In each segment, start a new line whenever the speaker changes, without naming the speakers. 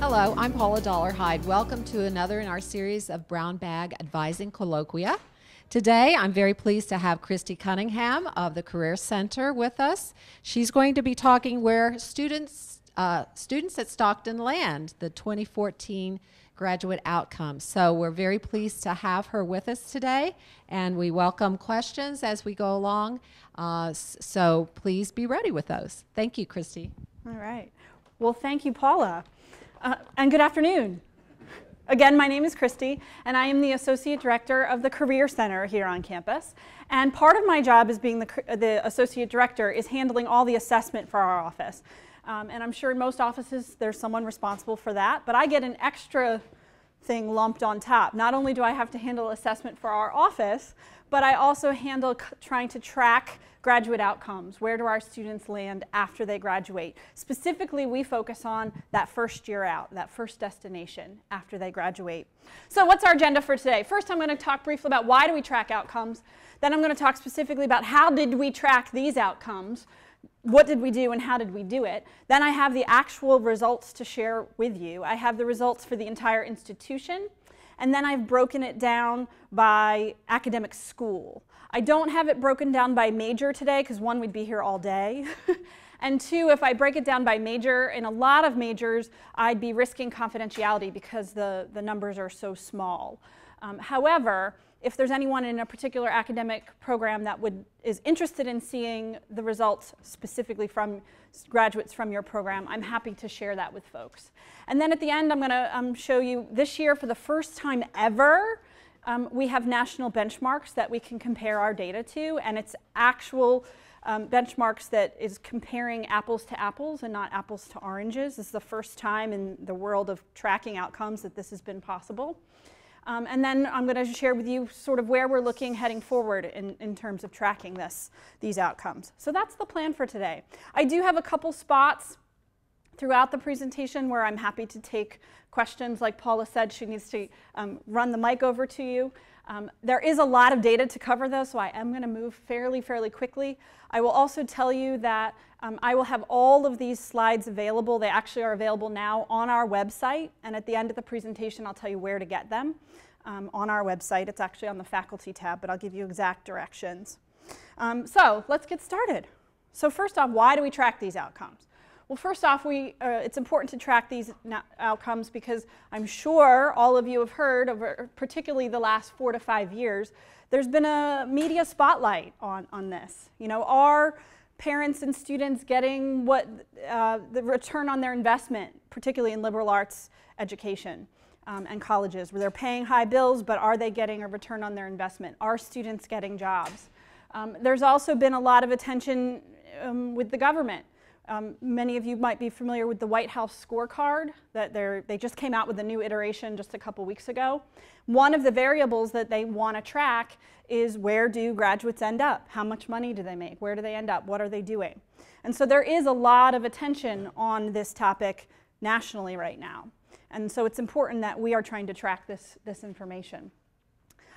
Hello, I'm Paula Dollar-Hyde. Welcome to another in our series of Brown Bag Advising Colloquia. Today, I'm very pleased to have Christy Cunningham of the Career Center with us. She's going to be talking where students at Stockton land, the 2014 graduate outcomes. So we're very pleased to have her with us today, and we welcome questions as we go along. So please be ready with those. Thank you, Christy.
All right. Well, thank you, Paula. And good afternoon. Again, my name is Christy, and I am the Associate Director of the Career Center here on campus. And part of my job as being the Associate Director is handling all the assessment for our office. And I'm sure in most offices there's someone responsible for that, but I get an extra thing lumped on top. Not only do I have to handle assessment for our office, but I also handle trying to track graduate outcomes. Where do our students land after they graduate? Specifically, we focus on that first year out, that first destination after they graduate. So what's our agenda for today? First, I'm going to talk briefly about why do we track outcomes. Then I'm going to talk specifically about how did we track these outcomes. What did we do and how did we do it? Then I have the actual results to share with you. I have the results for the entire institution. And then I've broken it down by academic school. I don't have it broken down by major today because one, we'd be here all day. And two, if I break it down by major, in a lot of majors, I'd be risking confidentiality because the numbers are so small. However, if there's anyone in a particular academic program that is interested in seeing the results specifically from graduates from your program, I'm happy to share that with folks. And then at the end, I'm going to show you this year, for the first time ever, we have national benchmarks that we can compare our data to, and it's actual benchmarks that is comparing apples to apples and not apples to oranges. This is the first time in the world of tracking outcomes that this has been possible. And then I'm going to share with you sort of where we're looking heading forward in terms of tracking these outcomes. So that's the plan for today. I do have a couple spots throughout the presentation where I'm happy to take questions. Like Paula said, she needs to run the mic over to you. There is a lot of data to cover though, so I am going to move fairly quickly. I will also tell you that I will have all of these slides available. They actually are available now on our website, and at the end of the presentation I'll tell you where to get them on our website. It's actually on the faculty tab, but I'll give you exact directions. So let's get started. So first off, why do we track these outcomes? Well, first off, it's important to track these outcomes because I'm sure all of you have heard, over particularly the last 4 to 5 years, there's been a media spotlight on this. You know, are parents and students getting what the return on their investment, particularly in liberal arts education and colleges, where they're paying high bills, but are they getting a return on their investment? Are students getting jobs? There's also been a lot of attention with the government. Many of you might be familiar with the White House scorecard. They just came out with a new iteration just a couple weeks ago. One of the variables that they want to track is where do graduates end up? How much money do they make? Where do they end up? What are they doing? And so there is a lot of attention on this topic nationally right now. And so it's important that we are trying to track this information.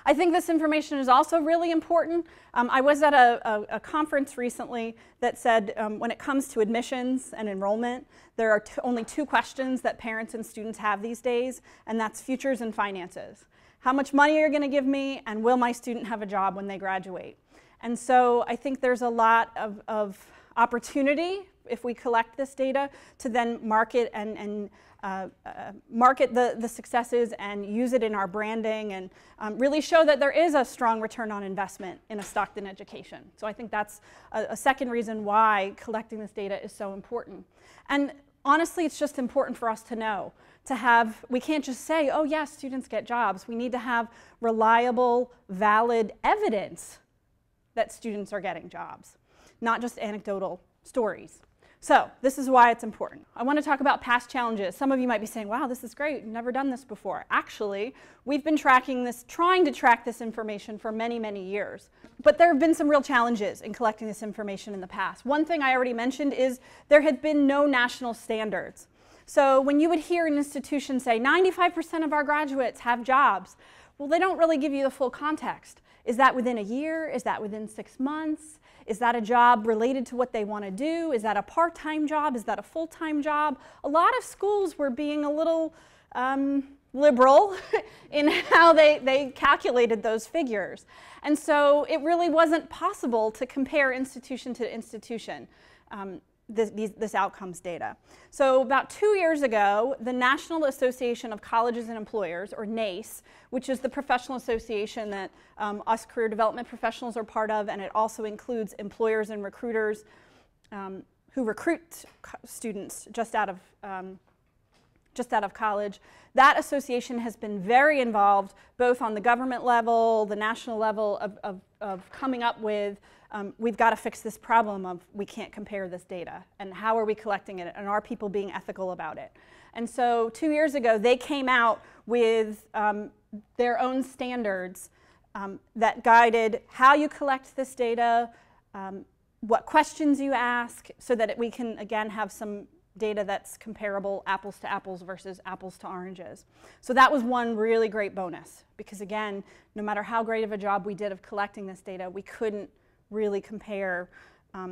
I think this information is also really important. I was at a conference recently that said when it comes to admissions and enrollment, there are only 2 questions that parents and students have these days, and that's futures and finances. How much money are you going to give me, and will my student have a job when they graduate? And so I think there's a lot of opportunity if we collect this data to then market and market the successes and use it in our branding and really show that there is a strong return on investment in a Stockton education. So I think that's a second reason why collecting this data is so important. And honestly, it's just important for us to know, we can't just say, oh yes, students get jobs. We need to have reliable, valid evidence that students are getting jobs, not just anecdotal stories. So this is why it's important. I want to talk about past challenges. Some of you might be saying, wow, this is great, never done this before. Actually, we've been trying to track this information for many years. But there have been some real challenges in collecting this information in the past. One thing I already mentioned is there had been no national standards. So when you would hear an institution say 95% of our graduates have jobs, well, they don't really give you the full context. Is that within a year? Is that within 6 months? Is that a job related to what they want to do? Is that a part-time job? Is that a full-time job? A lot of schools were being a little liberal in how they calculated those figures. And so it really wasn't possible to compare institution to institution, this outcomes data. So about 2 years ago, the National Association of Colleges and Employers, or NACE, which is the professional association that us career development professionals are part of, and it also includes employers and recruiters who recruit students just out of college. That association has been very involved both on the government level, the national level of coming up with we've got to fix this problem of we can't compare this data, and how are we collecting it, and are people being ethical about it? And so 2 years ago they came out with their own standards that guided how you collect this data, what questions you ask, so that we can again have some data that's comparable apples to apples versus apples to oranges. So that was one really great bonus, because again, no matter how great of a job we did of collecting this data, we couldn't really compare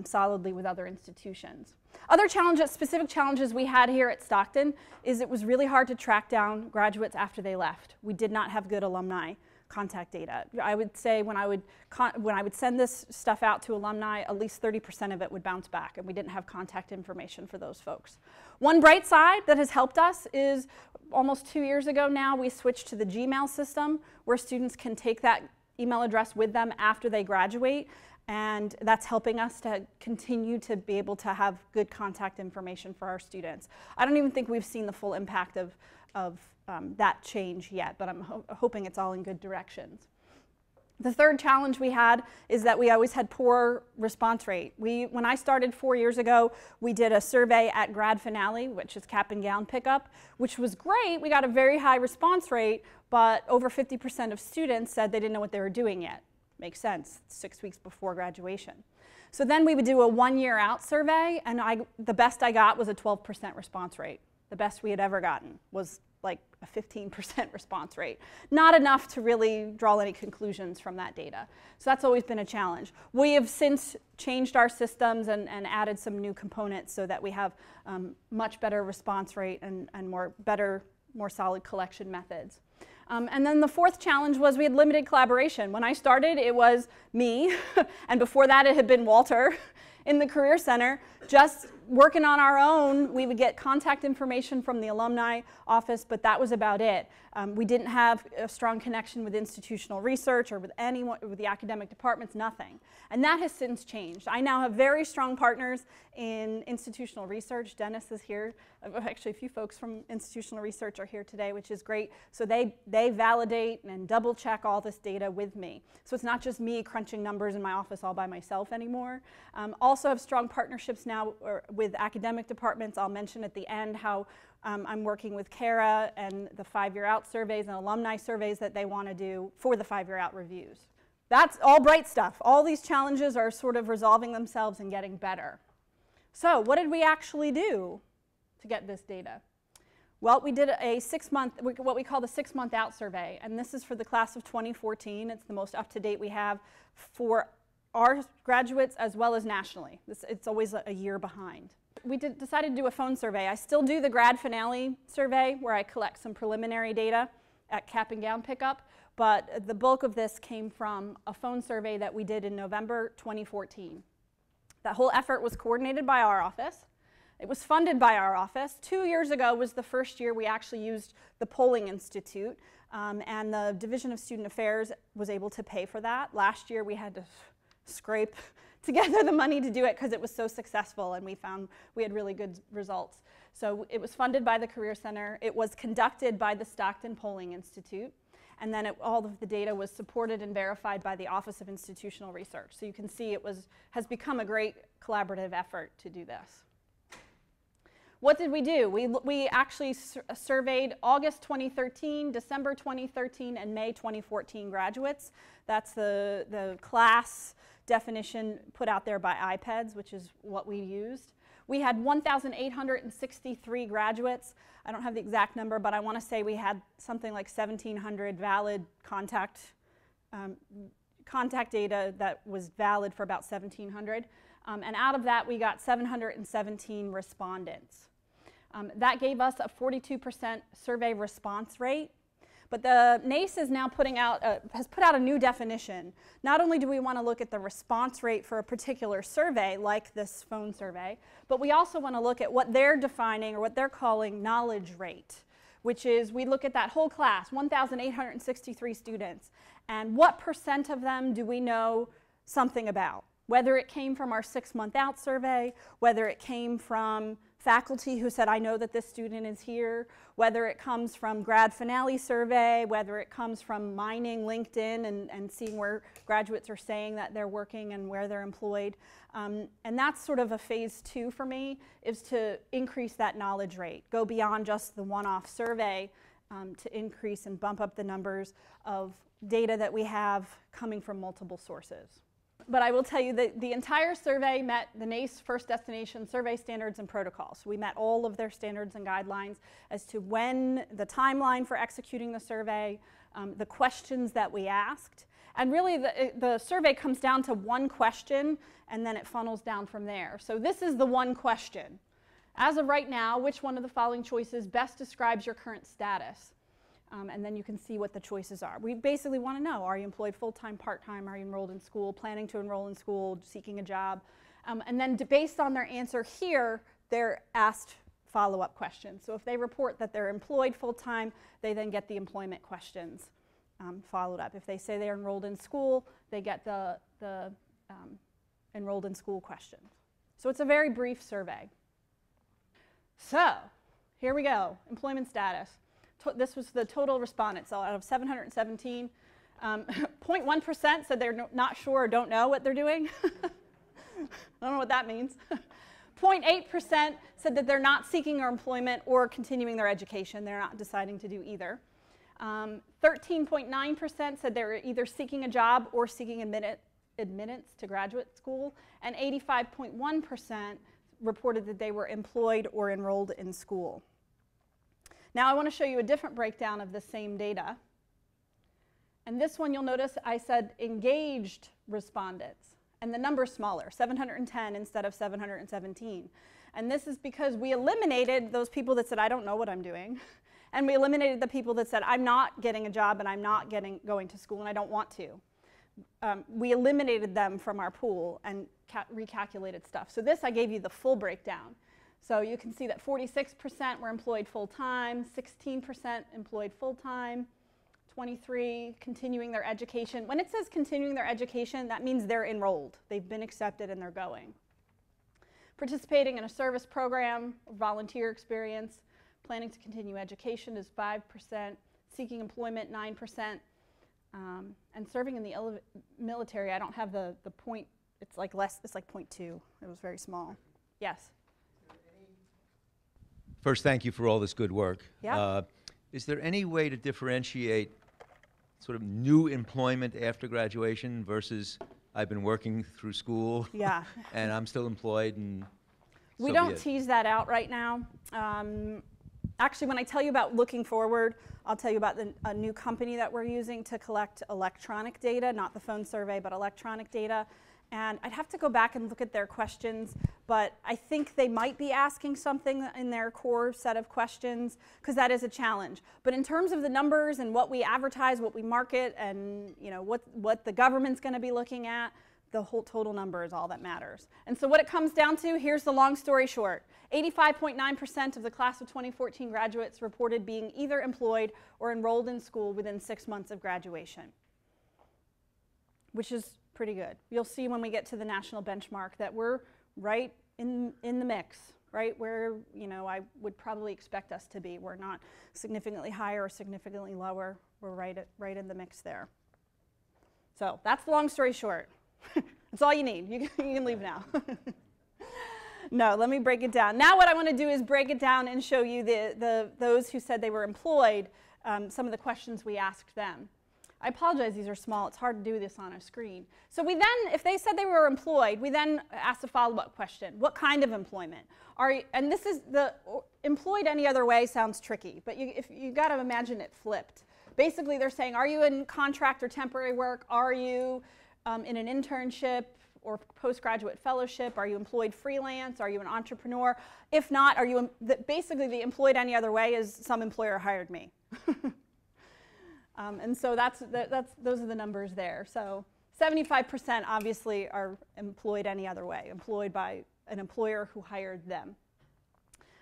solidly with other institutions. Other challenges, specific challenges we had here at Stockton is it was really hard to track down graduates after they left. We did not have good alumni contact data. I would say when I would send this stuff out to alumni, at least 30% of it would bounce back, and we didn't have contact information for those folks. One bright side that has helped us is almost 2 years ago now, we switched to the Gmail system, where students can take that email address with them after they graduate, and that's helping us to continue to be able to have good contact information for our students. I don't even think we've seen the full impact of that change yet, but I'm hoping it's all in good directions. The third challenge we had is that we always had poor response rate. When I started 4 years ago, we did a survey at grad finale, which is cap and gown pickup, which was great. We got a very high response rate, but over 50% of students said they didn't know what they were doing yet. Makes sense, 6 weeks before graduation. So then we would do a 1 year out survey, and the best I got was a 12% response rate. The best we had ever gotten was like a 15% response rate. Not enough to really draw any conclusions from that data. So that's always been a challenge. We have since changed our systems and added some new components so that we have much better response rate and more solid collection methods. And then the fourth challenge was we had limited collaboration. When I started, it was me, and before that it had been Walter in the Career Center, just working on our own. We would get contact information from the alumni office, but that was about it. We didn't have a strong connection with institutional research or with anyone, with the academic departments, nothing. And that has since changed. I now have very strong partners in institutional research. Dennis is here. Actually, a few folks from institutional research are here today, which is great. So they validate and double check all this data with me. So it's not just me crunching numbers in my office all by myself anymore. Also have strong partnerships now with academic departments. I'll mention at the end how I'm working with Kara and the 5 year out surveys and alumni surveys that they want to do for the 5 year out reviews. That's all bright stuff. All these challenges are sort of resolving themselves and getting better. So what did we actually do to get this data? Well, we did a 6 month, what we call the 6 month out survey, and this is for the class of 2014. It's the most up to date we have for our graduates as well as nationally. It's always a year behind. We decided to do a phone survey. I still do the grad finale survey where I collect some preliminary data at cap and gown pickup, but the bulk of this came from a phone survey that we did in November 2014. That whole effort was coordinated by our office. It was funded by our office. 2 years ago was the first year we actually used the Polling Institute, and the Division of Student Affairs was able to pay for that. Last year we had to scrape together the money to do it because it was so successful, and we found we had really good results. So it was funded by the Career Center. It was conducted by the Stockton Polling Institute, and then all of the data was supported and verified by the Office of Institutional Research. So you can see it has become a great collaborative effort to do this. What did we do? We actually surveyed August 2013, December 2013, and May 2014 graduates. That's the class definition put out there by IPEDS, which is what we used. We had 1,863 graduates. I don't have the exact number, but I want to say we had something like 1,700 valid contact contact data that was valid for about 1,700. And out of that, we got 717 respondents. That gave us a 42% survey response rate. But the NACE is now has put out a new definition. Not only do we want to look at the response rate for a particular survey, like this phone survey, but we also want to look at what they're defining or what they're calling knowledge rate, which is we look at that whole class, 1,863 students, and what percent of them do we know something about? Whether it came from our 6-month out survey, whether it came from faculty who said, I know that this student is here, whether it comes from grad finale survey, whether it comes from mining LinkedIn and seeing where graduates are saying that they're working and where they're employed. And that's sort of a phase 2 for me, is to increase that knowledge rate, go beyond just the one-off survey to increase and bump up the numbers of data that we have coming from multiple sources. But I will tell you that the entire survey met the NACE First Destination Survey Standards and Protocols. We met all of their standards and guidelines as to when, the timeline for executing the survey, the questions that we asked. And really the survey comes down to one question and then it funnels down from there. So this is the one question. As of right now, which one of the following choices best describes your current status? And then you can see what the choices are. We basically want to know, are you employed full-time, part-time, are you enrolled in school, planning to enroll in school, seeking a job? And then based on their answer here, they're asked follow-up questions. So if they report that they're employed full-time, they then get the employment questions followed up. If they say they're enrolled in school, they get the enrolled in school questions. So it's a very brief survey. So here we go, employment status. This was the total respondents. So out of 717, 0.1% said they're not sure or don't know what they're doing. I don't know what that means. 0.8% said that they're not seeking employment or continuing their education. They're not deciding to do either. 13.9% said they were either seeking a job or seeking admittance to graduate school. And 85.1% reported that they were employed or enrolled in school. Now I want to show you a different breakdown of the same data. And this one you'll notice I said engaged respondents. And the number's smaller, 710 instead of 717. And this is because we eliminated those people that said, I don't know what I'm doing. And we eliminated the people that said, I'm not getting a job and I'm not going to school and I don't want to. We eliminated them from our pool and recalculated stuff. So this I gave you the full breakdown. So you can see that 46% were employed full-time, 16% employed full-time, 23 continuing their education. When it says continuing their education, that means they're enrolled. They've been accepted and they're going. Participating in a service program, volunteer experience, planning to continue education is 5%, seeking employment 9%, and serving in the military, I don't have the point, it's like 0.2. It was very small. Yes?
First, thank you for all this good work.
Yeah.
Is there any way to differentiate sort of new employment after graduation versus I've been working through school
Yeah.
and I'm still employed and
We don't tease that out right now. Actually, when I tell you about looking forward, I'll tell you about a new company that we're using to collect electronic data, not the phone survey, but electronic data. And I'd have to go back and look at their questions, but I think they might be asking something in their core set of questions, because that is a challenge. But in terms of the numbers and what we advertise, what we market, and what the government's going to be looking at, the whole total number is all that matters. And so what it comes down to, here's the long story short. 85.9% of the class of 2014 graduates reported being either employed or enrolled in school within 6 months of graduation, which is pretty good. You'll see when we get to the national benchmark that we're right in the mix, right where I would probably expect us to be. We're not significantly higher or significantly lower. We're right in the mix there. So that's the long story short. That's all you need. You can leave now. No, let me break it down. Now what I want to do is break it down and show you those who said they were employed, some of the questions we asked them. I apologize, these are small. It's hard to do this on a screen. So we then, if they said they were employed, we then asked a follow-up question. What kind of employment? And this is employed any other way sounds tricky, but you've got to imagine it flipped. basically they're saying, are you in contract or temporary work? Are you in an internship or postgraduate fellowship? Are you employed freelance? Are you an entrepreneur? If not, are you basically the employed any other way is some employer hired me. And so those are the numbers there. So 75% obviously are employed any other way, employed by an employer who hired them.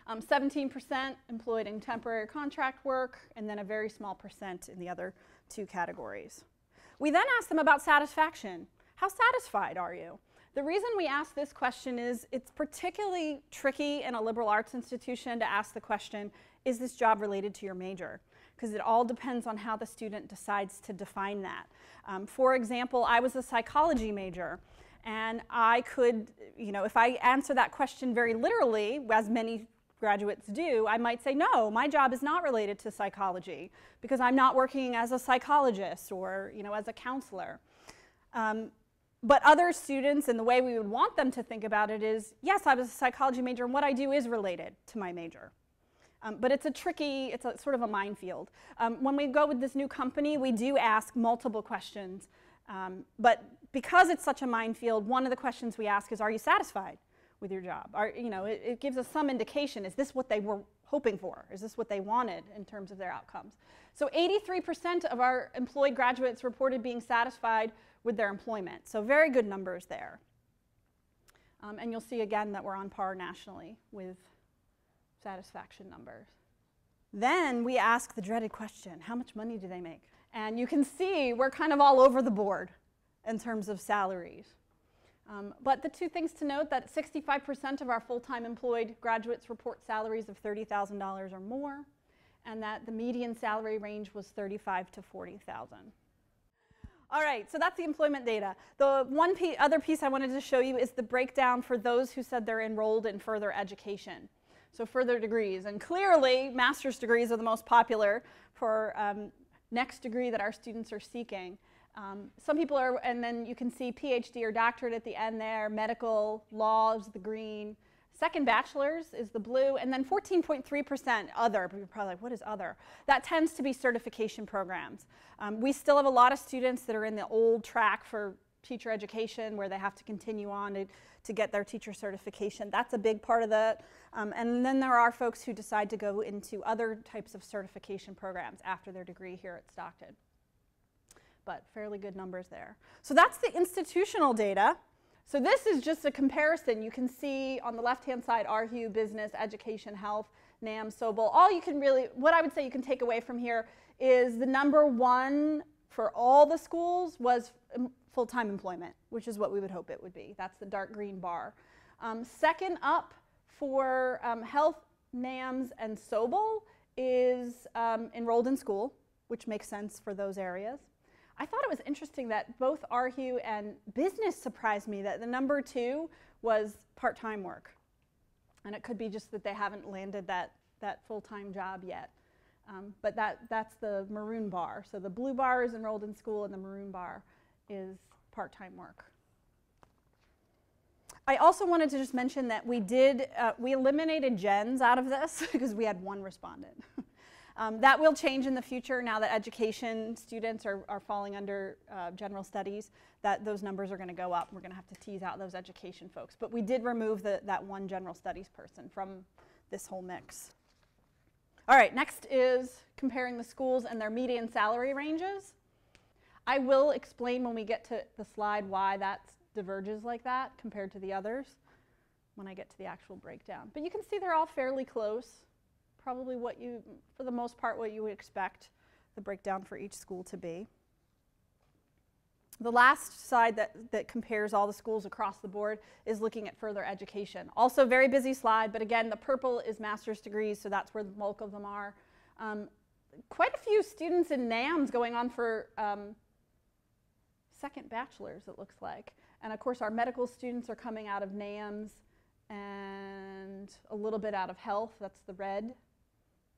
17% employed in temporary contract work, and then a very small percent in the other two categories. We then ask them about satisfaction. How satisfied are you? The reason we ask this question is it's particularly tricky in a liberal arts institution to ask the question, is this job related to your major? Because it all depends on how the student decides to define that. For example, I was a psychology major, and I could, if I answer that question very literally, as many graduates do, I might say, no, my job is not related to psychology because I'm not working as a psychologist or as a counselor. But other students, and the way we would want them to think about it is, yes, I was a psychology major and what I do is related to my major. But it's a sort of a minefield. When we go with this new company, we do ask multiple questions. But because it's such a minefield, one of the questions we ask is, are you satisfied with your job? It gives us some indication, is this what they were hoping for? Is this what they wanted in terms of their outcomes? So 83% of our employed graduates reported being satisfied with their employment. So very good numbers there. And you'll see again that we're on par nationally with satisfaction numbers. Then we ask the dreaded question, how much money do they make? And you can see we're kind of all over the board in terms of salaries. But the two things to note, that 65% of our full-time employed graduates report salaries of $30,000 or more, and that the median salary range was $35,000 to $40,000. All right, so that's the employment data. The other piece I wanted to show you is the breakdown for those who said they're enrolled in further education. So further degrees, and clearly master's degrees are the most popular for next degree that our students are seeking. Some people are, and then you can see PhD or doctorate at the end there, medical, law is the green, second bachelor's is the blue, and then 14.3% other, but you're probably like, what is other? That tends to be certification programs. We still have a lot of students that are in the old track for teacher education where they have to continue on to get their teacher certification. That's a big part of that. And then there are folks who decide to go into other types of certification programs after their degree here at Stockton. But fairly good numbers there. So that's the institutional data. So this is just a comparison. You can see on the left-hand side, RHU, business, education, health, NAM, Sobel. What I would say you can take away from here is the number one for all the schools was full-time employment, which is what we would hope it would be. That's the dark green bar. Second up for health, NAMS, and Sobel is enrolled in school, which makes sense for those areas. I thought it was interesting that both RHU and business surprised me that the number two was part-time work. And it could be just that they haven't landed that full-time job yet. But that's the maroon bar. So the blue bar is enrolled in school and the maroon bar is part-time work. I also wanted to just mention that we eliminated gens out of this because we had one respondent. That will change in the future now that education students are falling under general studies, that those numbers are going to go up. We're going to have to tease out those education folks. But we did remove that one general studies person from this whole mix. All right, next is comparing the schools and their median salary ranges. I will explain when we get to the slide why that diverges like that compared to the others when I get to the actual breakdown. But you can see they're all fairly close. Probably for the most part, what you would expect the breakdown for each school to be. The last slide that compares all the schools across the board is looking at further education. Also very busy slide, but again, the purple is master's degrees, so that's where the bulk of them are. Quite a few students in NAMS going on for second bachelor's, it looks like. And of course, our medical students are coming out of NAMS and a little bit out of health. That's the red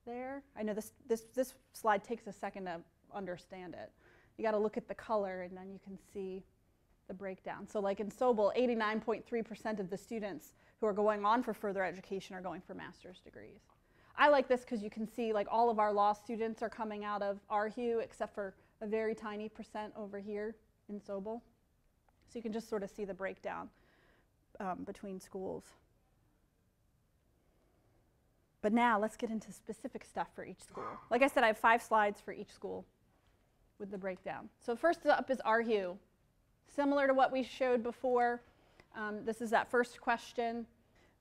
there. I know this slide takes a second to understand it. You got to look at the color and then you can see the breakdown. So like in Sobel, 89.3% of the students who are going on for further education are going for master's degrees. I like this because you can see like all of our law students are coming out of RHU except for a very tiny percent over here in Sobel. So you can just sort of see the breakdown between schools. But now let's get into specific stuff for each school. Like I said, I have 5 slides for each school with the breakdown. So first up is RHU. Similar to what we showed before, this is that first question.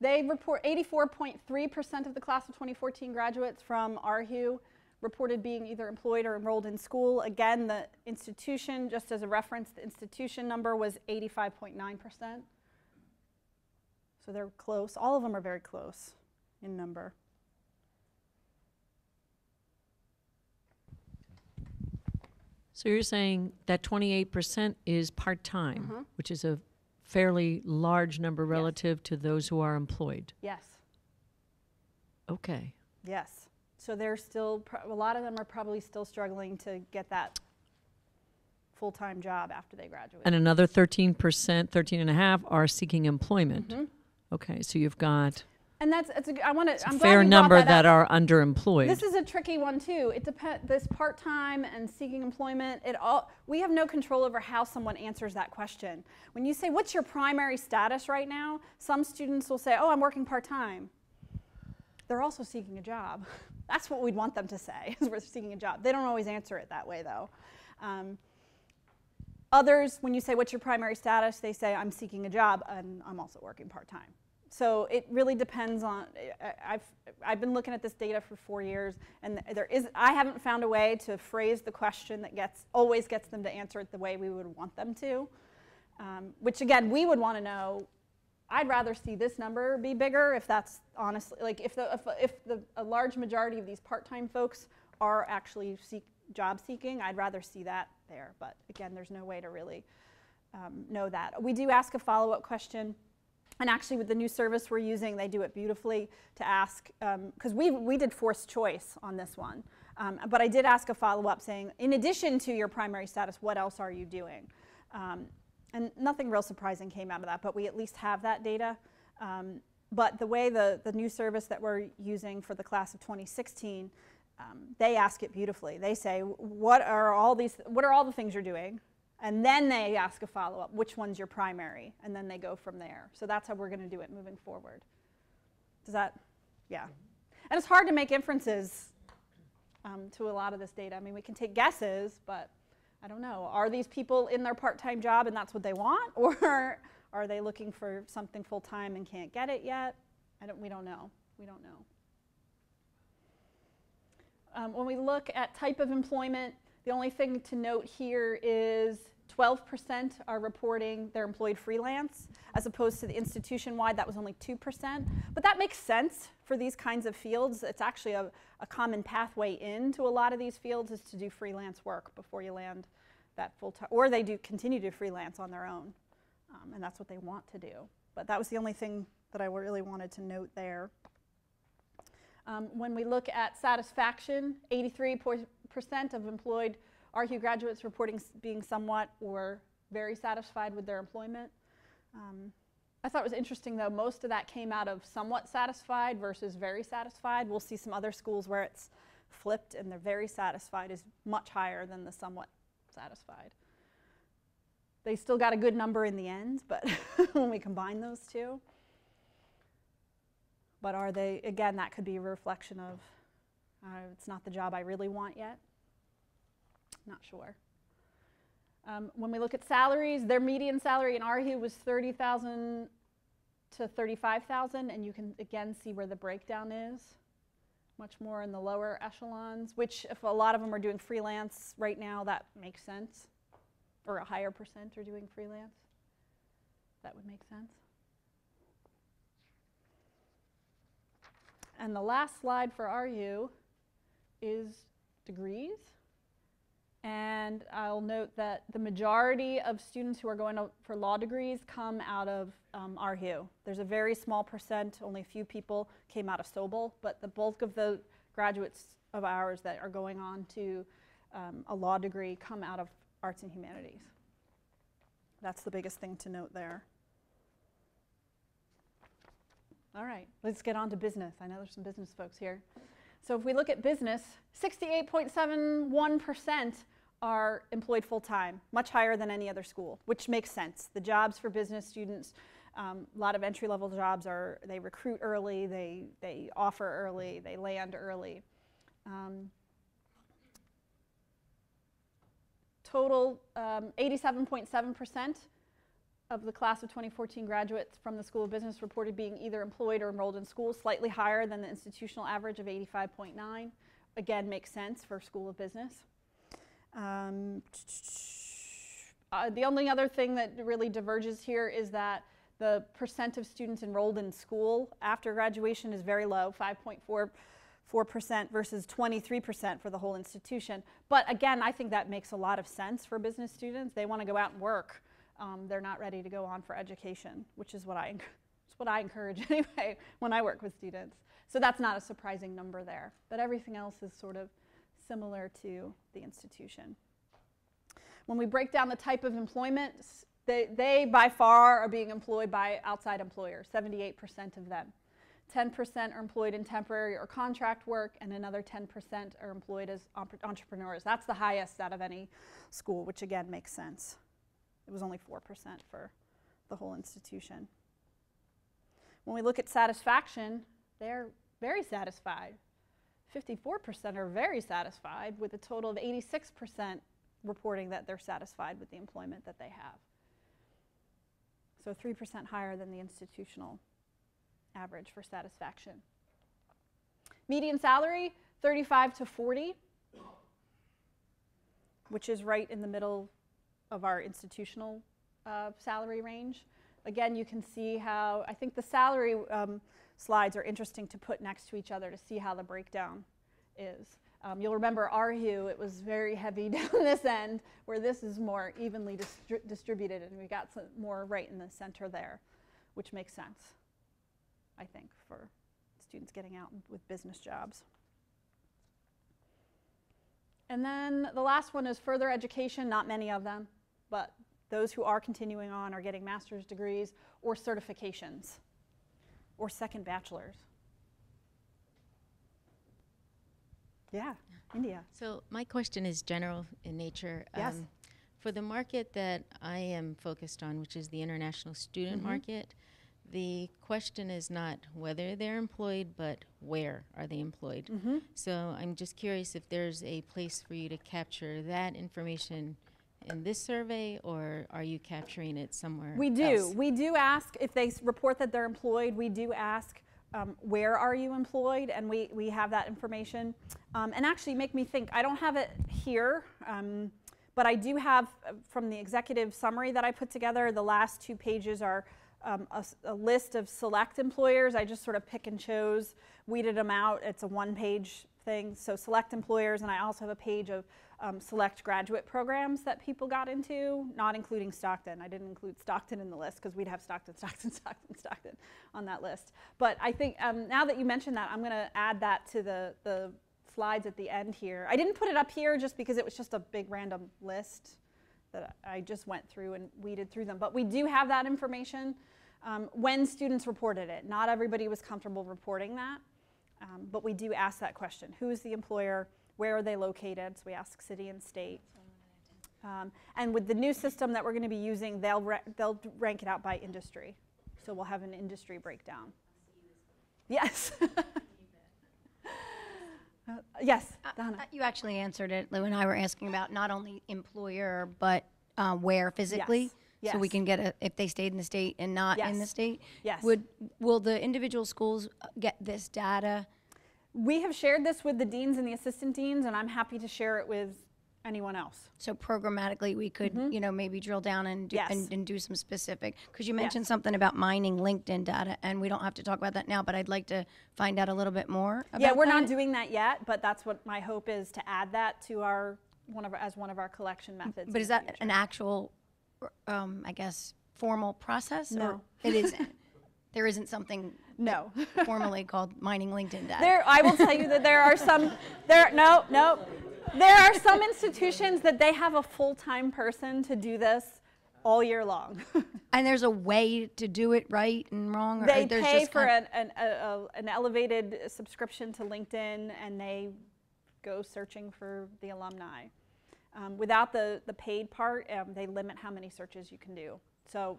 They report 84.3% of the class of 2014 graduates from RHU reported being either employed or enrolled in school. Again, the institution, just as a reference, the institution number was 85.9%. So they're close. All of them are very close in number.
So you're saying that 28% is part-time, which is a fairly large number relative to those who are employed.
Yes.
Okay.
Yes. So they're still, a lot of them are probably still struggling to get that full-time job after they graduate.
And another 13%, 13.5% are seeking employment. Okay, so you've got
and that's I want to.
a fair number that are underemployed.
This is a tricky one too. It depends. This part-time and seeking employment. We have no control over how someone answers that question. When you say, "What's your primary status right now?" Some students will say, "Oh, I'm working part-time." They're also seeking a job. That's what we'd want them to say, is we're seeking a job. They don't always answer it that way, though. Others, when you say, "What's your primary status?" they say, "I'm seeking a job and I'm also working part-time." So it really depends on, I've been looking at this data for 4 years, and I haven't found a way to phrase the question that always gets them to answer it the way we would want them to, which again, we would want to know. I'd rather see this number be bigger if that's honestly, like if a large majority of these part-time folks are actually job seeking, I'd rather see that there. But again, there's no way to really know that. We do ask a follow-up question. And actually, with the new service we're using, they do it beautifully to ask, because we did forced choice on this one. But I did ask a follow-up saying, in addition to your primary status, what else are you doing? And nothing real surprising came out of that, but we at least have that data. But the way the new service that we're using for the class of 2016, they ask it beautifully. They say, what are all the things you're doing? And then they ask a follow-up, which one's your primary? And then they go from there. So that's how we're going to do it moving forward. Does that, yeah. And it's hard to make inferences to a lot of this data. I mean, we can take guesses, but I don't know. Are these people in their part-time job and that's what they want? Or are they looking for something full-time and can't get it yet? We don't know. We don't know. When we look at type of employment, the only thing to note here is 12% are reporting they're employed freelance, as opposed to the institution-wide, that was only 2%. But that makes sense for these kinds of fields. It's actually a common pathway into a lot of these fields is to do freelance work before you land that full-time, or they do continue to freelance on their own, and that's what they want to do. But that was the only thing that I really wanted to note there. When we look at satisfaction, 83% of employed RHU graduates reporting being somewhat or very satisfied with their employment. I thought it was interesting, though, most of that came out of somewhat satisfied versus very satisfied. We'll see some other schools where it's flipped and they're very satisfied is much higher than the somewhat satisfied. They still got a good number in the end, but when we combine those two. But are they, again, that could be a reflection of it's not the job I really want yet. Not sure. When we look at salaries, their median salary in RHU was $30,000 to $35,000, and you can again see where the breakdown is. Much more in the lower echelons, which if a lot of them are doing freelance right now, that makes sense. Or a higher percent are doing freelance. That would make sense. And the last slide for RU is degrees. And I'll note that the majority of students who are going for law degrees come out of RU. There's a very small percent, only a few people came out of Sobel, but the bulk of the graduates of ours that are going on to a law degree come out of arts and humanities. That's the biggest thing to note there. All right, let's get on to business. I know there's some business folks here. So if we look at business, 68.71% are employed full-time, much higher than any other school, which makes sense. The jobs for business students, a lot of entry-level jobs they recruit early, they offer early, they land early. Total 87.7% of the class of 2014 graduates from the School of Business reported being either employed or enrolled in school, slightly higher than the institutional average of 85.9. Again, makes sense for School of Business. The only other thing that really diverges here is that the percent of students enrolled in school after graduation is very low, 5.44% versus 23% for the whole institution. But again, I think that makes a lot of sense for business students. They want to go out and work. They're not ready to go on for education, which is what I encourage anyway when I work with students. So that's not a surprising number there. But everything else is sort of similar to the institution. When we break down the type of employment, they by far are being employed by outside employers, 78% of them. 10% are employed in temporary or contract work, and another 10% are employed as entrepreneurs. That's the highest out of any school, which again makes sense. It was only 4% for the whole institution. When we look at satisfaction, they're very satisfied. 54% are very satisfied, with a total of 86% reporting that they're satisfied with the employment that they have. So 3% higher than the institutional average for satisfaction. Median salary, 35 to 40, which is right in the middle of our institutional salary range. Again, you can see how, I think the salary slides are interesting to put next to each other to see how the breakdown is. You'll remember RHU, it was very heavy down this end, where this is more evenly distributed, and we got some more right in the center there, which makes sense, I think, for students getting out with business jobs. And then the last one is further education, not many of them, but those who are continuing on are getting master's degrees or certifications or second bachelors. Yeah, India.
So my question is general in nature.
Yes.
For the market that I am focused on, which is the international student market, the question is not whether they're employed, but where are they employed. So I'm just curious if there's a place for you to capture that information in this survey, or are you capturing it somewhere
We do.
else?
We do ask, if they report that they're employed, we do ask, where are you employed? And we have that information. And actually, make me think, I don't have it here, but I do have, from the executive summary that I put together, the last 2 pages are a list of select employers. I just sort of pick and chose, weeded them out. It's a 1-page thing. So select employers, and I also have a page of select graduate programs that people got into, not including Stockton. I didn't include Stockton in the list because we'd have Stockton, Stockton, Stockton, Stockton on that list. But I think now that you mentioned that, I'm going to add that to the slides at the end here. I didn't put it up here just because it was just a big random list that I just went through and weeded through them. But we do have that information when students reported it. Not everybody was comfortable reporting that, but we do ask that question. Who is the employer? Where are they located? So we ask city and state. And with the new system that we're going to be using, they'll rank it out by industry. So we'll have an industry breakdown. Yes. Yes, Donna.
You actually answered it. Lou and I were asking about not only employer, but where physically.
Yes.
So we can get if they stayed in the state and not in the state.
Yes.
Will the individual schools get this data?
We have shared this with the deans and the assistant deans, and I'm happy to share it with anyone else.
So programmatically, we could, maybe drill down and do, and do some specific. Because you mentioned something about mining LinkedIn data, and we don't have to talk about that now. But I'd like to find out a little bit more about
Yeah, we're
that.
not doing that yet, but that's what my hope is, to add that to one of our collection methods.
But is that an actual, I guess, formal process?
No.
Or it isn't. There isn't something
No.
formally called mining LinkedIn data.
I will tell you that there are some. There are some institutions that they have a full-time person to do this all year long.
And there's a way to do it right and wrong? Or
They
there's
pay
just
for an elevated subscription to LinkedIn, and they go searching for the alumni. Without the paid part, they limit how many searches you can do. So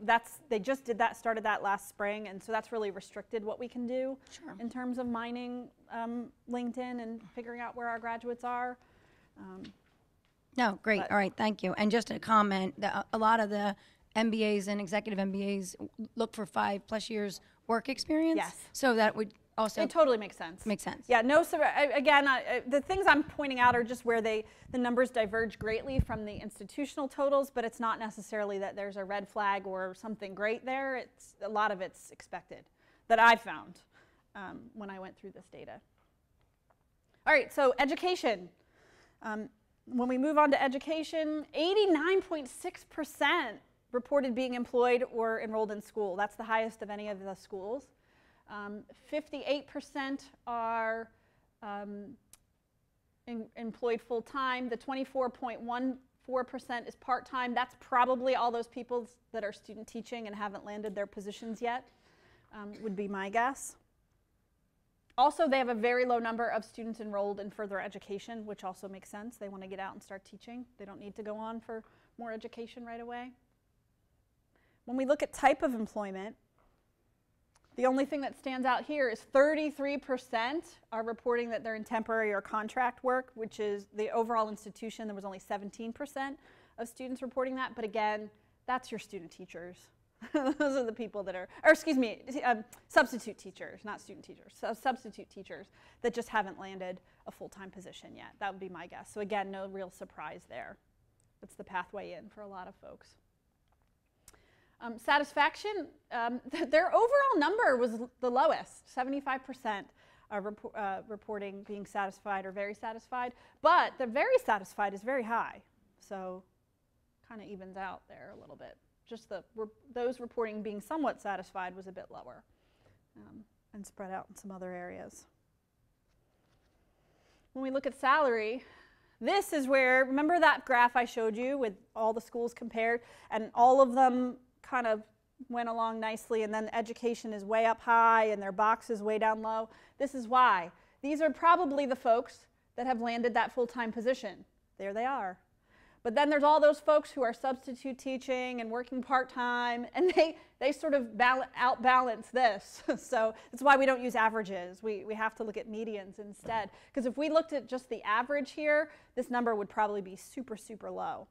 they just started that last spring, and so that's really restricted what we can do in terms of mining LinkedIn and figuring out where our graduates are.
No, great. All right, thank you. And just a comment, a lot of the MBAs and executive MBAs look for 5+ years work experience.
Yes.
So that would also...
It totally makes sense.
Makes sense.
Yeah, no, so again, the things I'm pointing out are just where the numbers diverge greatly from the institutional totals, but it's not necessarily that there's a red flag or something great there. A lot of it's expected that I found when I went through this data. All right, so education. When we move on to education, 89.6% reported being employed or enrolled in school. That's the highest of any of the schools. 58% are employed full-time. The 24.14% is part-time. That's probably all those people that are student teaching and haven't landed their positions yet, would be my guess. Also, they have a very low number of students enrolled in further education, which also makes sense. They want to get out and start teaching. They don't need to go on for more education right away. When we look at type of employment, the only thing that stands out here is 33% are reporting that they're in temporary or contract work, which is the overall institution. There was only 17% of students reporting that. But again, that's your student teachers. Those are the people that are, or excuse me, substitute teachers, not student teachers, so substitute teachers that just haven't landed a full-time position yet. That would be my guess. So again, no real surprise there. That's the pathway in for a lot of folks. Satisfaction, their overall number was the lowest. 75% are reporting being satisfied or very satisfied, but the very satisfied is very high. So kind of evens out there a little bit. Just those reporting being somewhat satisfied was a bit lower and spread out in some other areas. When we look at salary, this is where, remember that graph I showed you with all the schools compared, and all of them kind of went along nicely, and then education is way up high and their box is way down low. This is why. These are probably the folks that have landed that full-time position. There they are. But then there's all those folks who are substitute teaching and working part-time, and they sort of outbalance this. So that's why we don't use averages. We have to look at medians instead. Because if we looked at just the average here, this number would probably be super, super low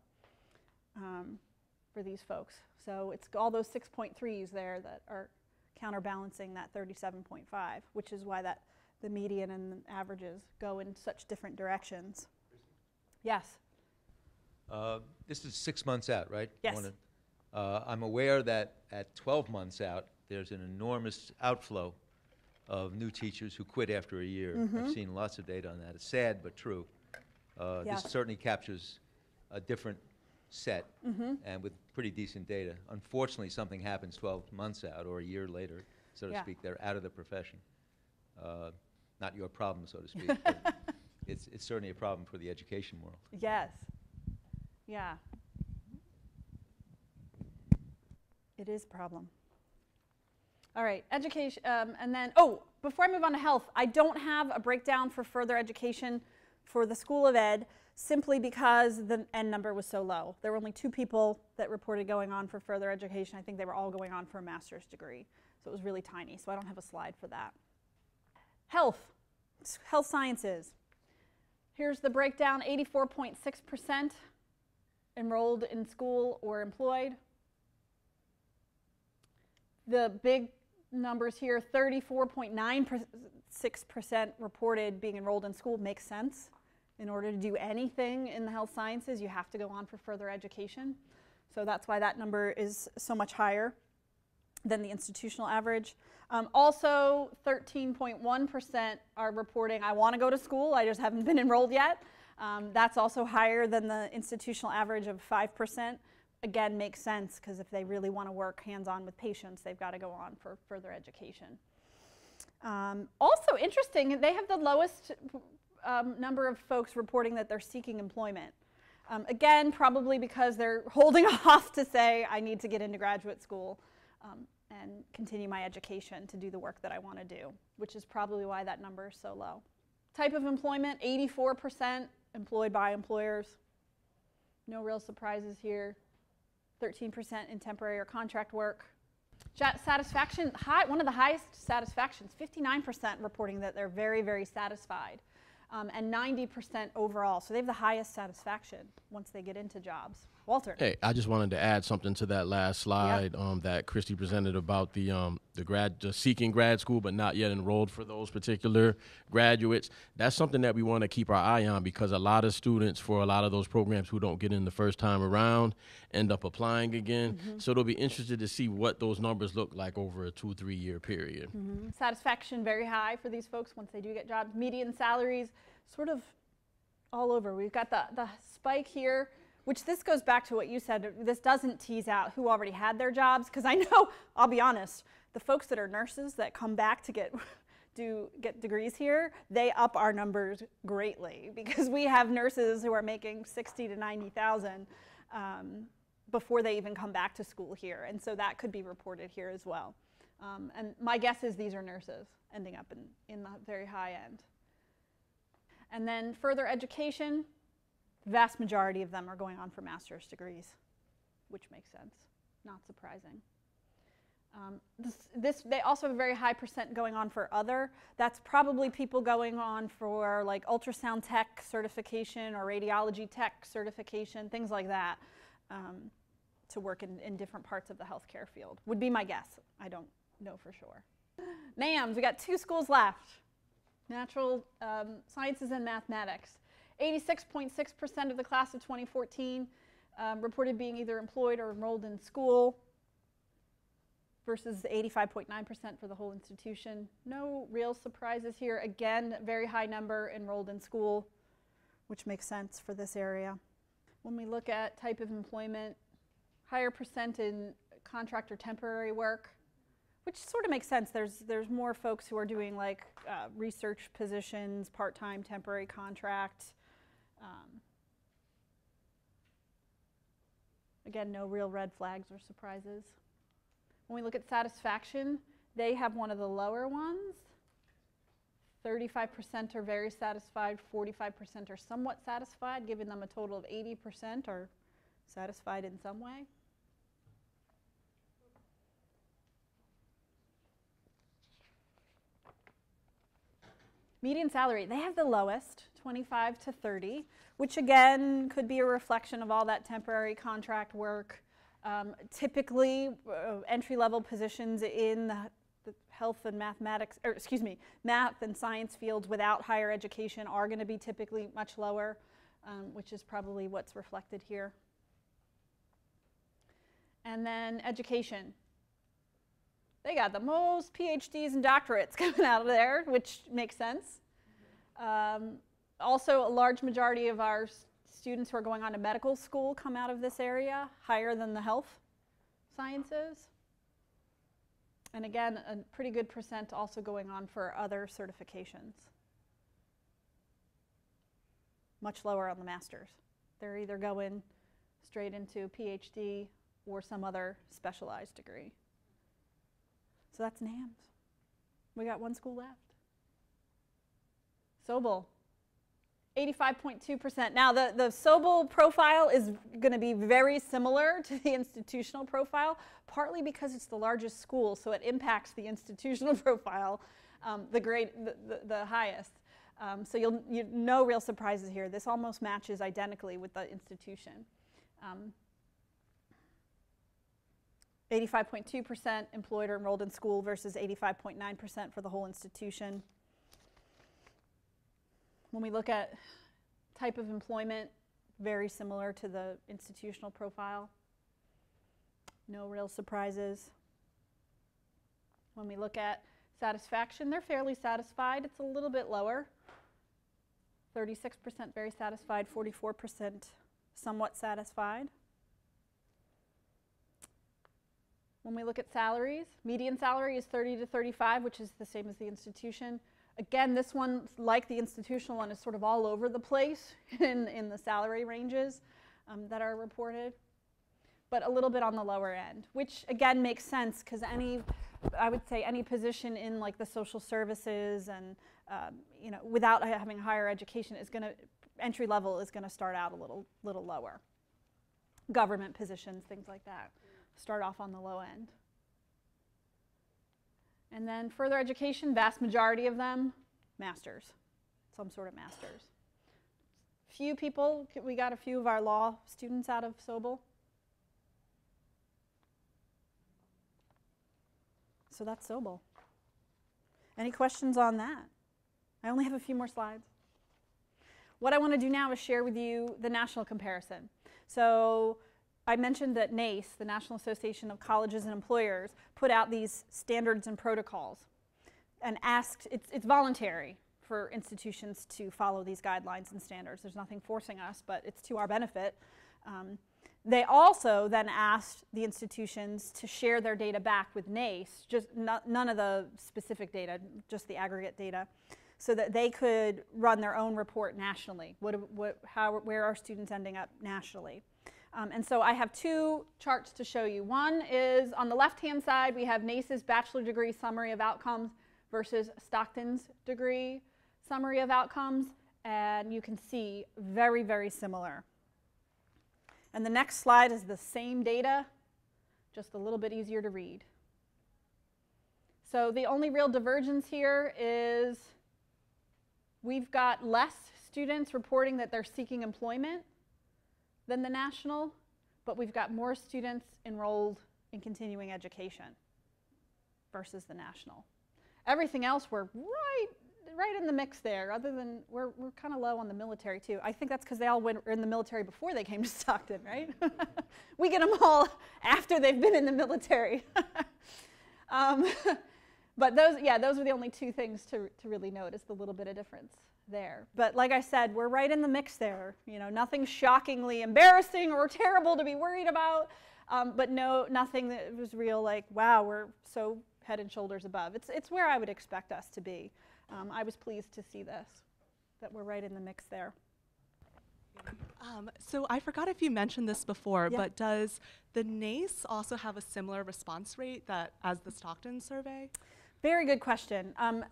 for these folks. So it's all those 6.3s there that are counterbalancing that 37.5, which is why the median and the averages go in such different directions. Yes?
This is 6 months out, right?
Yes.
I'm aware that at 12 months out, there's an enormous outflow of new teachers who quit after a year. I've seen lots of data on that. It's sad, but true.
Yes.
This certainly captures a different set and with pretty decent data. Unfortunately, something happens 12 months out or a year later, so to speak. They're out of the profession. Not your problem, so to speak. But it's certainly a problem for the education world.
Yes. Yeah. It is a problem. All right, education, and then, before I move on to health, I don't have a breakdown for further education for the School of Ed, simply because the N number was so low. There were only 2 people that reported going on for further education. I think they were all going on for a master's degree. So it was really tiny, so I don't have a slide for that. Health sciences. Here's the breakdown, 84.6% enrolled in school or employed. The big numbers here, 34.96% reported being enrolled in school. Makes sense. In order to do anything in the health sciences, you have to go on for further education. So that's why that number is so much higher than the institutional average. Also, 13.1% are reporting, I want to go to school, I just haven't been enrolled yet. That's also higher than the institutional average of 5%. Again, makes sense, because if they really want to work hands-on with patients, they've got to go on for further education. Also interesting, they have the lowest number of folks reporting that they're seeking employment. Again, probably because they're holding off to say, I need to get into graduate school and continue my education to do the work that I want to do, which is probably why that number is so low. Type of employment, 84% employed by employers. No real surprises here. 13% in temporary or contract work. Satisfaction, one of the highest satisfactions, 59% reporting that they're very, very satisfied, and 90% overall. So they have the highest satisfaction once they get into jobs. Walter.
Hey, I just wanted to add something to that last slide that Christy presented about the seeking grad school but not yet enrolled for those particular graduates. That's something that we want to keep our eye on, because a lot of students for a lot of those programs who don't get in the first time around end up applying again. So they'll be interested to see what those numbers look like over a 2-3 year period.
Satisfaction very high for these folks once they do get jobs. Median salaries sort of all over. We've got the spike here, which this goes back to what you said. This doesn't tease out who already had their jobs, because I know, I'll be honest, the folks that are nurses that come back to get degrees here, they up our numbers greatly, because we have nurses who are making 60 to 90,000 before they even come back to school here, and so that could be reported here as well. And my guess is these are nurses ending up in the very high end. And then further education. The vast majority of them are going on for master's degrees, which makes sense, not surprising. They also have a very high percent going on for other. That's probably people going on for like ultrasound tech certification or radiology tech certification, things like that, to work in different parts of the healthcare field, would be my guess. I don't know for sure. NAMS, we got 2 schools left, natural sciences and mathematics. 86.6% of the class of 2014 reported being either employed or enrolled in school, versus 85.9% for the whole institution. No real surprises here. Again, very high number enrolled in school, which makes sense for this area. When we look at type of employment, higher percent in contract or temporary work, which sort of makes sense. There's more folks who are doing like research positions, part-time, temporary contract. Again, no real red flags or surprises. When we look at satisfaction, they have one of the lower ones. 35% are very satisfied, 45% are somewhat satisfied, giving them a total of 80% are satisfied in some way. Median salary, they have the lowest, 25 to 30, which again could be a reflection of all that temporary contract work. Typically, entry-level positions in the health and mathematics, or excuse me, math and science fields without higher education are going to be typically much lower, which is probably what's reflected here. And then education. They got the most PhDs and doctorates coming out of there, which makes sense. Also, a large majority of our students who are going on to medical school come out of this area, higher than the health sciences. And again, a pretty good percent also going on for other certifications. Much lower on the masters. They're either going straight into a PhD or some other specialized degree. So that's NAMS. We got 1 school left. Sobel, 85.2%. Now the Sobel profile is going to be very similar to the institutional profile, partly because it's the largest school, so it impacts the institutional profile the highest. So no real surprises here. This almost matches identically with the institution. 85.2% employed or enrolled in school versus 85.9% for the whole institution. When we look at type of employment, very similar to the institutional profile. No real surprises. When we look at satisfaction, they're fairly satisfied. It's a little bit lower. 36% very satisfied, 44% somewhat satisfied. When we look at salaries, median salary is 30 to 35, which is the same as the institution. Again, this one, like the institutional one, is sort of all over the place in the salary ranges. that are reported, but a little bit on the lower end, which again makes sense because I would say any position in like the social services and without having higher education entry level is going to start out a little lower. Government positions, things like that, start off on the low end. And then further education, vast majority of them, masters, some sort of masters. Few people, we got a few of our law students out of Sobel. So that's Sobel. Any questions on that? I only have a few more slides. What I want to do now is share with you the national comparison. So I mentioned that NACE, the National Association of Colleges and Employers, put out these standards and protocols and asked, it's voluntary for institutions to follow these guidelines and standards. There's nothing forcing us, but it's to our benefit. They also then asked the institutions to share their data back with NACE, just none of the specific data, just the aggregate data, so that they could run their own report nationally. Where are students ending up nationally? And so I have two charts to show you. One is on the left-hand side, we have NACE's bachelor degree summary of outcomes versus Stockton's degree summary of outcomes, and you can see very, very similar. And the next slide is the same data, just a little bit easier to read. So the only real divergence here is we've got less students reporting that they're seeking employment than the national, but we've got more students enrolled in continuing education versus the national. Everything else we're right in the mix there, other than we're kind of low on the military too. I think that's because they all were in the military before they came to Stockton, right? We get them all after they've been in the military. But those are the only two things to really notice, the little bit of difference there. But like I said, we're right in the mix there. Nothing shockingly embarrassing or terrible to be worried about, but nothing that was real like, wow, we're so head and shoulders above. It's where I would expect us to be. I was pleased to see this, that we're right in the mix there.
So I forgot if you mentioned this before,
Yeah.
but does the NACE also have a similar response rate as the Stockton survey?
Very good question. Well,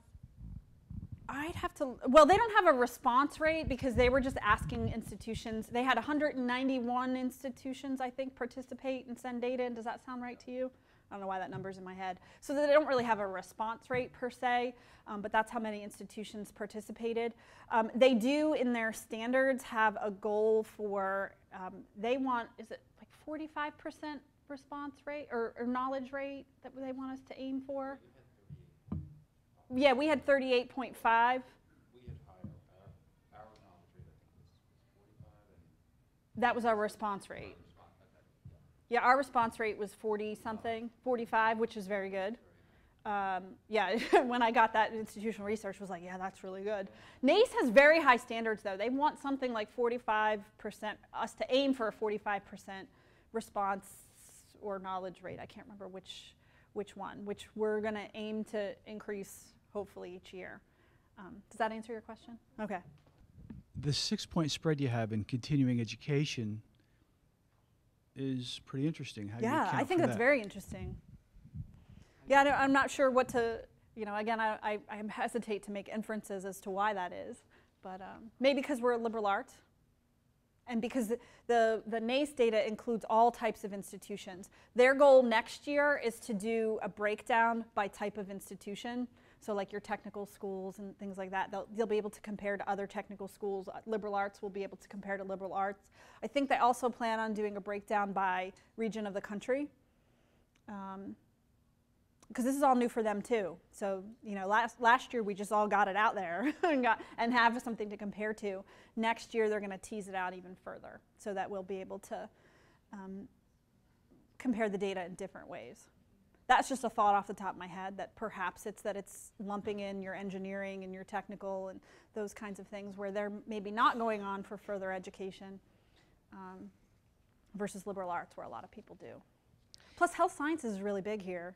they don't have a response rate because they were just asking institutions. They had 191 institutions, I think, participate and send data in. Does that sound right to you? I don't know why that number's in my head. So they don't really have a response rate per se, but that's how many institutions participated. They do, in their standards, have a goal for, they want, is it like 45% response rate or knowledge rate that they want us to aim for? Yeah, we had 38.5.
We had higher. Our knowledge rate, I think, was 45.
That was our response rate. Yeah, our response rate was 40-something, 45, which is very good. Yeah, when I got that, institutional research was like, yeah, that's really good. NACE has very high standards, though. They want something like 45%, us to aim for a 45% response or knowledge rate. I can't remember which one, which we're going to aim to increase, hopefully, each year. Does that answer your question? Okay.
The 6-point spread you have in continuing education is pretty interesting. How do you account
I think
for
that's
that?
very interesting. Yeah, I'm not sure what to, again, I hesitate to make inferences as to why that is, but maybe because we're a liberal arts, and because the NACE data includes all types of institutions. Their goal next year is to do a breakdown by type of institution. So like your technical schools and things like that, they'll be able to compare to other technical schools. Liberal arts will be able to compare to liberal arts. I think they also plan on doing a breakdown by region of the country, because this is all new for them too. So last year we just all got it out there and have something to compare to. Next year they're going to tease it out even further so that we'll be able to compare the data in different ways. That's just a thought off the top of my head, that perhaps it's lumping in your engineering and your technical and those kinds of things where they're maybe not going on for further education versus liberal arts where a lot of people do. Plus health sciences is really big here,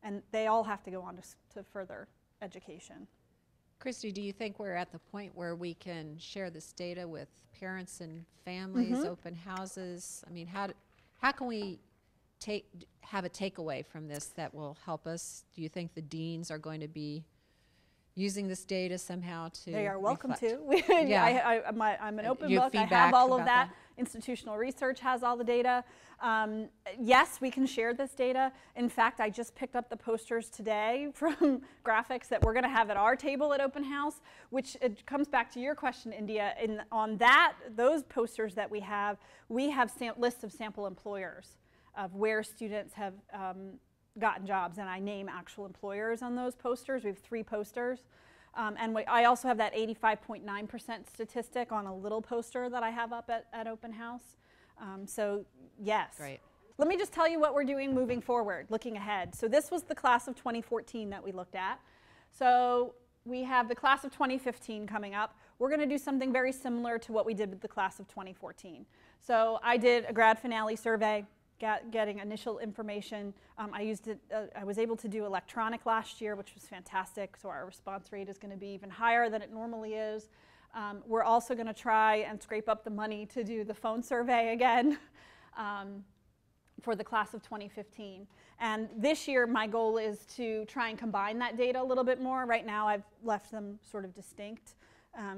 and they all have to go on to further education.
Christy, do you think we're at the point where we can share this data with parents and families, open houses? I mean, how can we have a takeaway from this that will help us? Do you think the deans are going to be using this data somehow to
They are welcome
reflect?
to.
Yeah.
I'm an open
You have
book. I
feedback
have all of
about
that.
that?
Institutional research has all the data. Yes, we can share this data. In fact, I just picked up the posters today from graphics that we're going to have at our table at Open House, which it comes back to your question, India. On those posters that we have lists of sample employers of where students have gotten jobs, and I name actual employers on those posters. We have 3 posters. I also have that 85.9% statistic on a little poster that I have up at Open House. So yes.
Great.
Let me just tell you what we're doing moving forward, looking ahead. So this was the class of 2014 that we looked at. So we have the class of 2015 coming up. We're going to do something very similar to what we did with the class of 2014. So I did a grad finale survey, getting initial information. I was able to do electronic last year, which was fantastic, so our response rate is going to be even higher than it normally is. We're also going to try and scrape up the money to do the phone survey again for the class of 2015. And this year, my goal is to try and combine that data a little bit more. Right now, I've left them sort of distinct,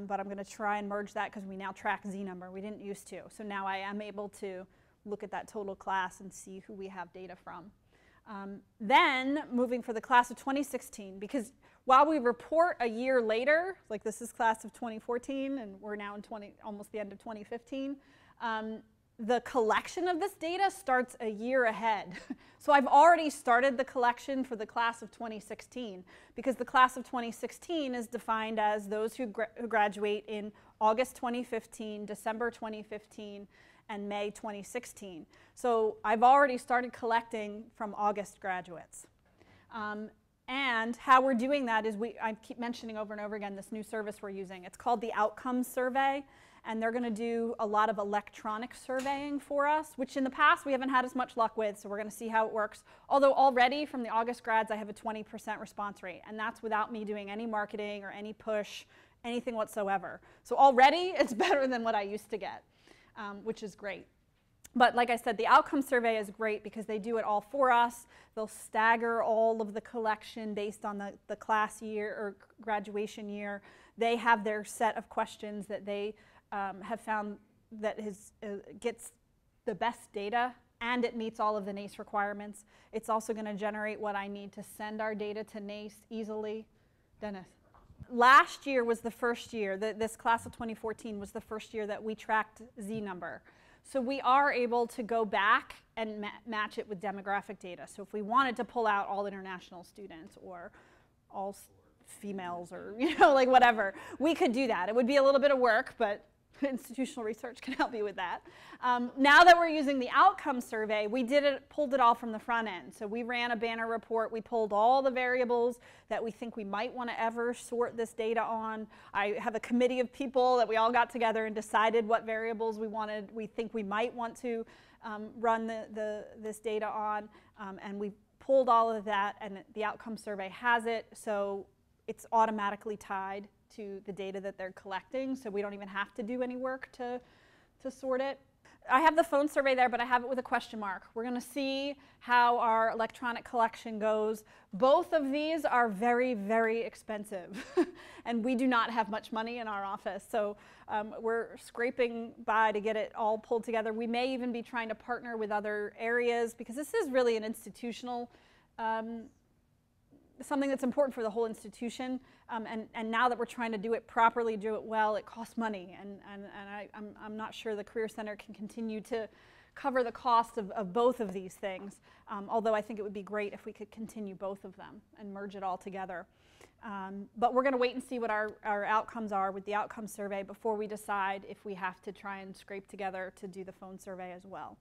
but I'm going to try and merge that because we now track Z number. We didn't used to. So now I am able to look at that total class and see who we have data from. Then moving for the class of 2016, because while we report a year later, like this is class of 2014 and we're now in almost the end of 2015, the collection of this data starts a year ahead. So I've already started the collection for the class of 2016 because the class of 2016 is defined as those who graduate in August 2015, December 2015, and May 2016. So I've already started collecting from August graduates. And how we're doing that is I keep mentioning over and over again this new service we're using. It's called the Outcomes Survey, and they're going to do a lot of electronic surveying for us, which in the past we haven't had as much luck with, so we're going to see how it works. Although already from the August grads I have a 20% response rate, and that's without me doing any marketing or any push, anything whatsoever. So already it's better than what I used to get. Which is great. But like I said, the outcome survey is great because they do it all for us. They'll stagger all of the collection based on the class year or graduation year. They have their set of questions that they have found that gets the best data, and it meets all of the NACE requirements. It's also going to generate what I need to send our data to NACE easily. Dennis? Last year was the first year, this class of 2014 was the first year that we tracked Z number. So we are able to go back and match it with demographic data. So if we wanted to pull out all international students or all females or like whatever, we could do that. It would be a little bit of work, but institutional research can help you with that. Now that we're using the outcome survey, we pulled it all from the front end. So we ran a banner report. We pulled all the variables that we think we might want to ever sort this data on. I have a committee of people that we all got together and decided what variables we think we might want to run this data on. And we pulled all of that, and the outcome survey has it. So it's automatically tied to the data that they're collecting, so we don't even have to do any work to sort it. I have the phone survey there, but I have it with a question mark. We're going to see how our electronic collection goes. Both of these are very, very expensive, and we do not have much money in our office, so we're scraping by to get it all pulled together. We may even be trying to partner with other areas, because this is really an institutional something that's important for the whole institution, and now that we're trying to do it properly, do it well, it costs money, and I'm not sure the Career Center can continue to cover the cost of both of these things, although I think it would be great if we could continue both of them and merge it all together. But we're going to wait and see what our outcomes are with the outcome survey before we decide if we have to try and scrape together to do the phone survey as well.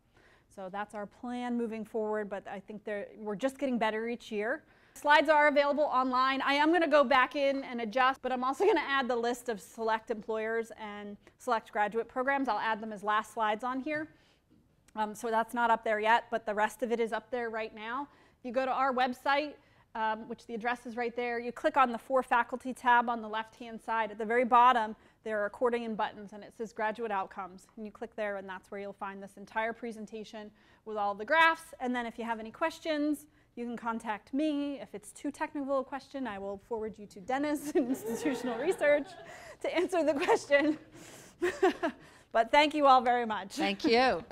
So that's our plan moving forward, but I think we're just getting better each year. Slides are available online. I am going to go back in and adjust, but I'm also going to add the list of select employers and select graduate programs. I'll add them as last slides on here. So that's not up there yet, but the rest of it is up there right now. If you go to our website, which the address is right there. You click on the For Faculty tab on the left-hand side. At the very bottom, there are accordion buttons, and it says Graduate Outcomes. And you click there, and that's where you'll find this entire presentation with all the graphs. And then if you have any questions, you can contact me. If it's too technical a question, I will forward you to Dennis in Institutional Research to answer the question. But thank you all very much.
Thank you.